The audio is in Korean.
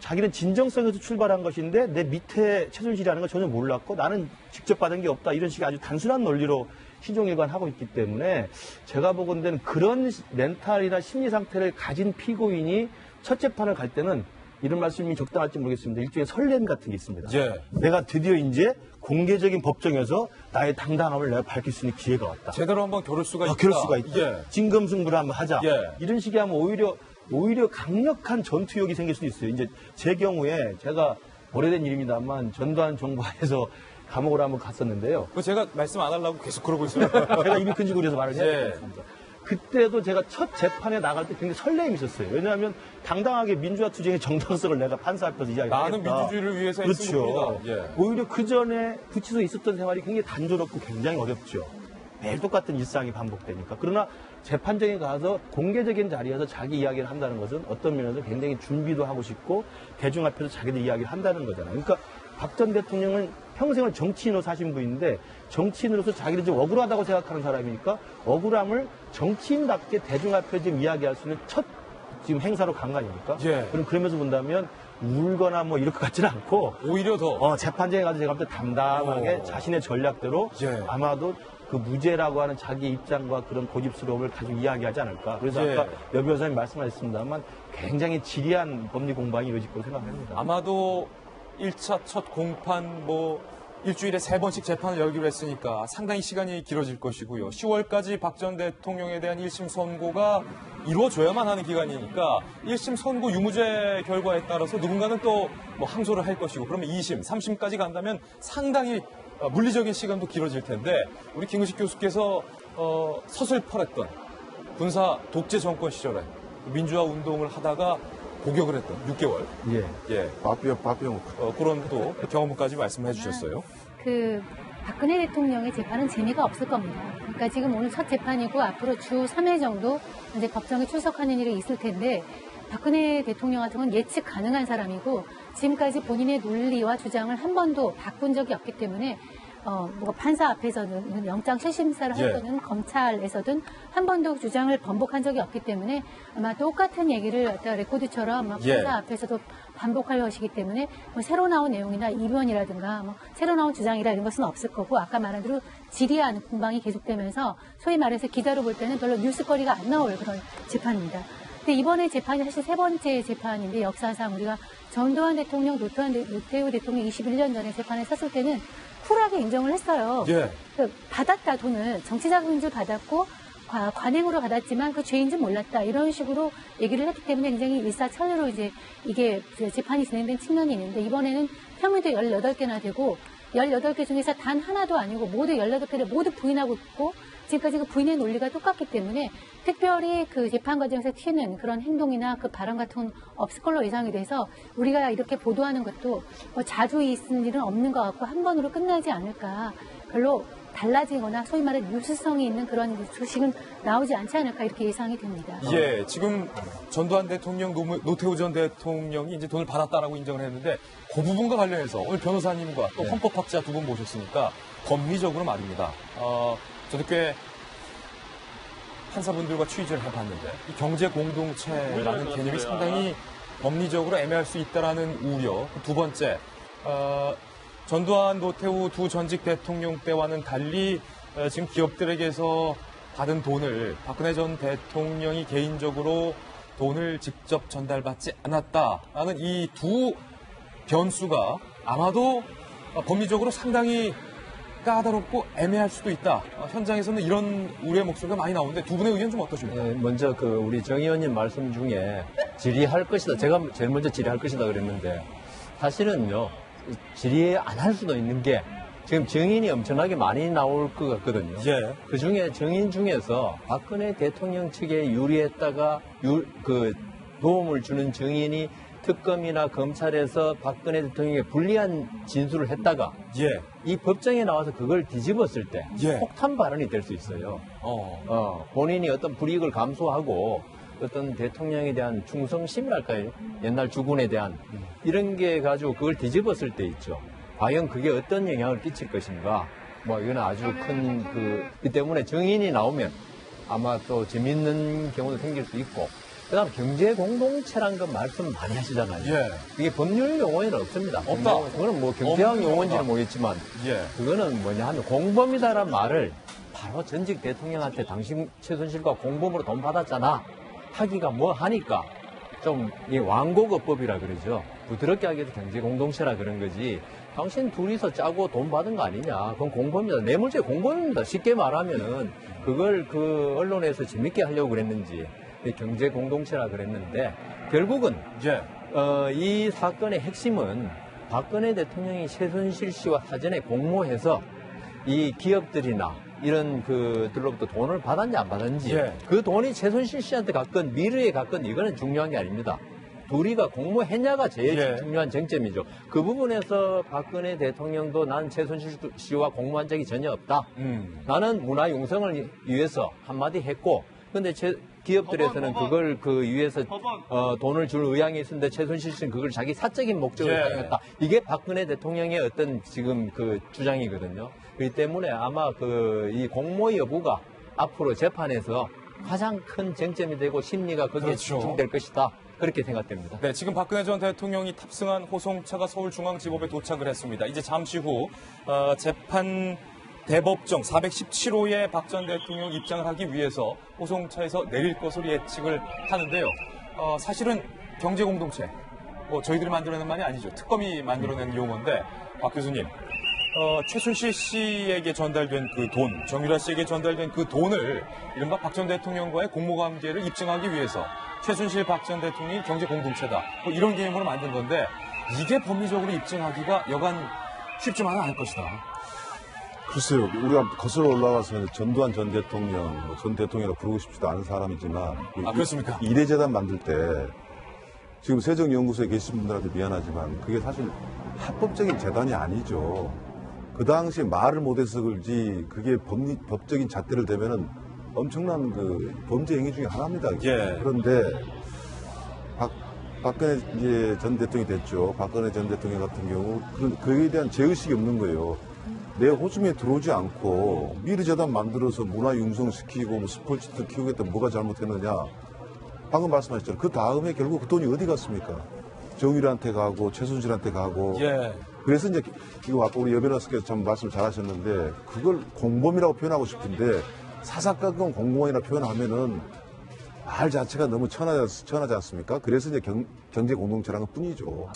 자기는 진정성에서 출발한 것인데 내 밑에 최순실이라는 걸 전혀 몰랐고 나는 직접 받은 게 없다. 이런 식의 아주 단순한 논리로 시종일관하고 있기 때문에 제가 보건대는 그런 멘탈이나 심리 상태를 가진 피고인이 첫 재판을 갈 때는 이런 말씀이 적당할지 모르겠습니다. 일종의 설렘 같은 게 있습니다. 예. 내가 드디어 이제 공개적인 법정에서 나의 당당함을 내가 밝힐 수 있는 기회가 왔다. 제대로 한번 겨룰 수가 있다. 겨룰 수가 있다. 예. 진검승부를 한번 하자. 예. 이런 식이 하면 오히려 강력한 전투욕이 생길 수도 있어요. 이제 제 경우에 제가 오래된 일입니다만 전두환 정부에서 감옥을 한번 갔었는데요. 제가 말씀 안 하려고 계속 그러고 있어요. 제가 입이 큰지구리에서 말을 해야 예. 되겠습니다. 그때도 제가 첫 재판에 나갈 때 굉장히 설렘이 있었어요. 왜냐하면 당당하게 민주화 투쟁의 정당성을 내가 판사 앞에서 이야기했다. 나는 민주주의를 위해서 애쓴 그렇죠. 겁니다. 예. 오히려 그 전에 구치소에 있었던 생활이 굉장히 단조롭고 굉장히 어렵죠. 매일 똑같은 일상이 반복되니까. 그러나 재판정에 가서 공개적인 자리에서 자기 이야기를 한다는 것은 어떤 면에서 굉장히 준비도 하고 싶고 대중 앞에서 자기들 이야기를 한다는 거잖아요. 그러니까 박 전 대통령은 평생을 정치인으로 사신 분인데 정치인으로서 자기를 좀 억울하다고 생각하는 사람이니까 억울함을 정치인답게 대중 앞에 좀 이야기할 수 있는 첫 지금 행사로 간 거 아닙니까? 예. 그럼 그러면서 본다면 울거나 뭐 이럴 것 같지는 않고 오히려 더 재판장에 가서 제가 볼 때 담담하게 오. 자신의 전략대로 예. 아마도 그 무죄라고 하는 자기 입장과 그런 고집스러움을 가지고 이야기하지 않을까. 그래서 예. 아까 여 변호사님 말씀하셨습니다만 굉장히 지리한 법리 공방이 이루어질 거라고 생각합니다. 아마도 1차 첫 공판 일주일에 3번씩 재판을 열기로 했으니까 상당히 시간이 길어질 것이고요. 10월까지 박 전 대통령에 대한 1심 선고가 이루어져야만 하는 기간이니까 1심 선고 유무죄 결과에 따라서 누군가는 또 항소를 할 것이고 그러면 2심, 3심까지 간다면 상당히 물리적인 시간도 길어질 텐데 우리 김은식 교수께서 서슬퍼랬던 군사 독재 정권 시절에 민주화 운동을 하다가 복역을 했던 6개월. 예. 바삐용. 그런 또 경험까지 말씀해 주셨어요. 박근혜 대통령의 재판은 재미가 없을 겁니다. 그러니까 지금 오늘 첫 재판이고 앞으로 주 3회 정도 이제 법정에 출석하는 일이 있을 텐데 박근혜 대통령 같은 건 예측 가능한 사람이고 지금까지 본인의 논리와 주장을 한 번도 바꾼 적이 없기 때문에 판사 앞에서는 영장 실심사를 할 때는 검찰에서든 한 번도 주장을 번복한 적이 없기 때문에 아마 똑같은 얘기를 레코드처럼 판사 앞에서도 반복할 것이기 때문에 새로 나온 내용이나 이변이라든가 새로 나온 주장이라 이런 것은 없을 거고 아까 말한 대로 지리한 공방이 계속되면서 소위 말해서 기자로 볼 때는 별로 뉴스거리가 안 나올 그런 재판입니다. 근데 이번에 재판이 사실 3번째 재판인데 역사상 우리가 전두환 대통령, 노태우 대통령 21년 전에 재판에 섰을 때는 쿨하게 인정을 했어요. 예. 받았다 돈을 정치자금줄 받았고 관행으로 받았지만 그 죄인 줄 몰랐다 이런 식으로 얘기를 했기 때문에 굉장히 일사천리로 이제 이게 재판이 진행된 측면이 있는데 이번에는 혐의도 18개나 되고 18개 중에서 단 하나도 아니고 모두 18개를 모두 부인하고 있고 지금까지 그 부인의 논리가 똑같기 때문에 특별히 그 재판 과정에서 튀는 그런 행동이나 그 발언 같은 건 없을 걸로 예상이 돼서 우리가 이렇게 보도하는 것도 자주 있는 일은 없는 것 같고 한 번으로 끝나지 않을까 별로 달라지거나 소위 말해 뉴스성이 있는 그런 소식은 나오지 않지 않을까 이렇게 예상이 됩니다. 예, 지금 전두환 대통령, 노태우 전 대통령이 이제 돈을 받았다라고 인정을 했는데 그 부분과 관련해서 오늘 변호사님과 또 헌법학자 두 분 모셨으니까 법리적으로 말입니다. 저도 꽤 판사분들과 취재를 해봤는데 이 경제 공동체라는 개념이 상당히 법리적으로 애매할 수 있다라는 우려. 두 번째, 전두환, 노태우 두 전직 대통령 때와는 달리 지금 기업들에게서 받은 돈을 박근혜 전 대통령이 개인적으로 돈을 직접 전달받지 않았다라는 이 두 변수가 아마도 법리적으로 상당히 까다롭고 애매할 수도 있다. 현장에서는 이런 우려의 목소리가 많이 나오는데 두 분의 의견 좀 어떠십니까? 네, 먼저 우리 정 의원님 말씀 중에 질의할 것이다. 제가 제일 먼저 질의할 것이다 그랬는데 사실은요. 질의 안 할 수도 있는 게 지금 증인이 엄청나게 많이 나올 것 같거든요. 예. 그 중에 증인 중에서 박근혜 대통령 측에 유리했다가 도움을 주는 증인이 특검이나 검찰에서 박근혜 대통령에게 불리한 진술을 했다가 이 법정에 나와서 그걸 뒤집었을 때 폭탄 발언이 될 수 있어요. 본인이 어떤 불이익을 감수하고 어떤 대통령에 대한 충성심이랄까요? 옛날 주군에 대한 이런 게 가지고 그걸 뒤집었을 때 있죠. 과연 그게 어떤 영향을 끼칠 것인가? 이건 아주 큰 그 때문에 증인이 나오면 아마 또 재밌는 경우도 생길 수 있고 그다음 경제 공동체란 건 말씀 많이 하시잖아요. 예. 이게 법률 용어에는 없습니다. 없다. 그거는 뭐 경제학 없는 용어인지는 거다. 모르겠지만 예. 그거는 뭐냐 하면 공범이다라는 말을 바로 전직 대통령한테 당신 최순실과 공범으로 돈 받았잖아 하기가 뭐 하니까 좀 이 완고급법이라 그러죠. 부드럽게 하기 위해서 경제 공동체라 그런 거지. 당신 둘이서 짜고 돈 받은 거 아니냐. 그건 공범이다. 뇌물죄 공범입니다. 쉽게 말하면은 그걸 그 언론에서 재밌게 하려고 그랬는지 경제 공동체라 그랬는데 결국은 예. 이 사건의 핵심은 박근혜 대통령이 최순실 씨와 사전에 공모해서 이 기업들이나 이런 그들로부터 돈을 받았냐 안 받았는지 예. 그 돈이 최순실 씨한테 갔건 미르에 갔건 이거는 중요한 게 아닙니다. 둘이가 공모했냐가 제일 예. 중요한 쟁점이죠. 그 부분에서 박근혜 대통령도 난 최순실 씨와 공모한 적이 전혀 없다. 나는 문화 융성을 위해서 한마디 했고 근데 기업들에서는 그걸 그 위해서 돈을 줄 의향이 있었는데 최순실 씨는 그걸 자기 사적인 목적으로 예. 사용했다. 이게 박근혜 대통령의 어떤 지금 그 주장이거든요. 그렇기 때문에 아마 그 이 공모 여부가 앞으로 재판에서 가장 큰 쟁점이 되고 심리가 거기에 그렇죠. 집중될 것이다. 그렇게 생각됩니다. 네, 지금 박근혜 전 대통령이 탑승한 호송차가 서울중앙지법에 도착을 했습니다. 이제 잠시 후 재판 대법정 417호에 박 전 대통령 입장을 하기 위해서 호송차에서 내릴 것으로 예측을 하는데요. 사실은 경제공동체, 저희들이 만들어낸 말이 아니죠. 특검이 만들어낸 용어인데 박 교수님, 최순실 씨에게 전달된 그 돈, 정유라 씨에게 전달된 그 돈을 이른바 박 전 대통령과의 공모관계를 입증하기 위해서 최순실 박 전 대통령이 경제공동체다. 이런 개념으로 만든 건데 이게 법리적으로 입증하기가 여간 쉽지만은 않을 것이다. 글쎄요, 우리가 거슬러 올라가서 전두환 전 대통령, 전 대통령이라 부르고 싶지도 않은 사람이지만 그렇습니까? 이례재단 만들 때 지금 세정연구소에 계신 분들한테 미안하지만 그게 사실 합법적인 재단이 아니죠. 그 당시에 말을 못해서 그런지 그게 법적인 잣대를 대면은 엄청난 그 범죄 행위 중에 하나입니다. 예. 그런데 박근혜 이제 전 대통령이 됐죠. 박근혜 전 대통령 같은 경우 그에 대한 죄의식이 없는 거예요. 내 호수에 들어오지 않고 미르재단 만들어서 문화 융성시키고 뭐 스포츠도 키우겠다 뭐가 잘못했느냐. 방금 말씀하셨잖아요. 그 다음에 결국 그 돈이 어디 갔습니까? 정유라한테 가고 최순실한테 가고. 예. 그래서 이제 이거 아까 우리 여 변호사께서 참 말씀 잘하셨는데 그걸 공범이라고 표현하고 싶은데 사사건건 공무원이라 표현하면은 말 자체가 너무 천하지 않습니까? 그래서 이제 경제 공동체라는 것 뿐이죠.